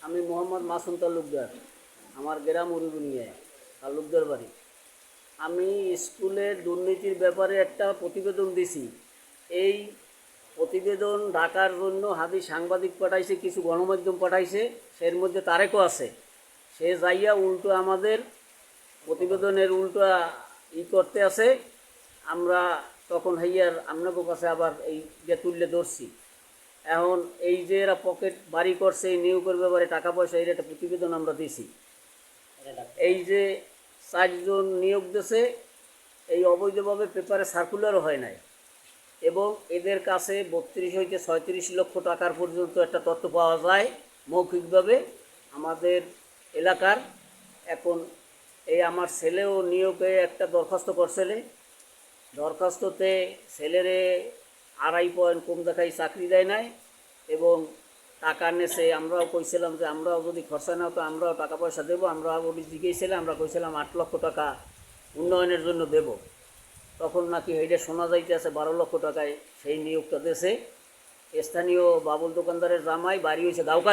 আমি মোহাম্মদ মাসুম তালুকদার। আমার গ্রাম উরুগুনিয়ায়, তালুকদার বাড়ি। আমি স্কুলের দুর্নীতির ব্যাপারে একটা প্রতিবেদন দিছি। এই প্রতিবেদন ঢাকার জন্য হাদি সাংবাদিক পাঠাইছে, কিছু গণমাধ্যম পাঠাইছে, এর মধ্যে তারেকও আছে। সে যাইয়া উল্টো আমাদের প্রতিবেদনের উল্টো করতে আছে। আমরা তখন হইয়ার আপনাদের কাছে আবার এই যে তুললে ধরছি। এখন এই যে এরা পকেট বাড়ি করছে এই নিয়োগের ব্যাপারে টাকা পয়সা, এর একটা প্রতিবেদন আমরা দিছি। এই যে 4 জন নিয়োগ দিয়েছে, এই অবৈধভাবে পেপারে সার্কুলারও হয় নাই, এবং এদের কাছে 32 হইতে 36 লক্ষ টাকার পর্যন্ত একটা তথ্য পাওয়া যায় মৌখিকভাবে আমাদের এলাকার। এখন এই আমার ছেলেও নিয়োগে একটা দরখাস্ত করছিলে। দরখাস্ততে ছেলেরে 2.5 পয়েন্ট কম দেখাই চাকরি দেয় নাই, এবং টাকা নেছে। আমরাও কইছিলাম যে আমরাও যদি খরচা নাও তো আমরাও টাকা পয়সা দেবো। আমরা ওটি জিজ্ঞেসছিলাম, আমরা কইছিলাম 8 লক্ষ টাকা উন্নয়নের জন্য দেব। তখন নাকি এইটা শোনা যাইতেছে 12 লক্ষ টাকায় সেই নিয়োগটা দেশে। স্থানীয় বাবুল দোকানদারের জামাই, বাড়ি হয়েছে গাউকা।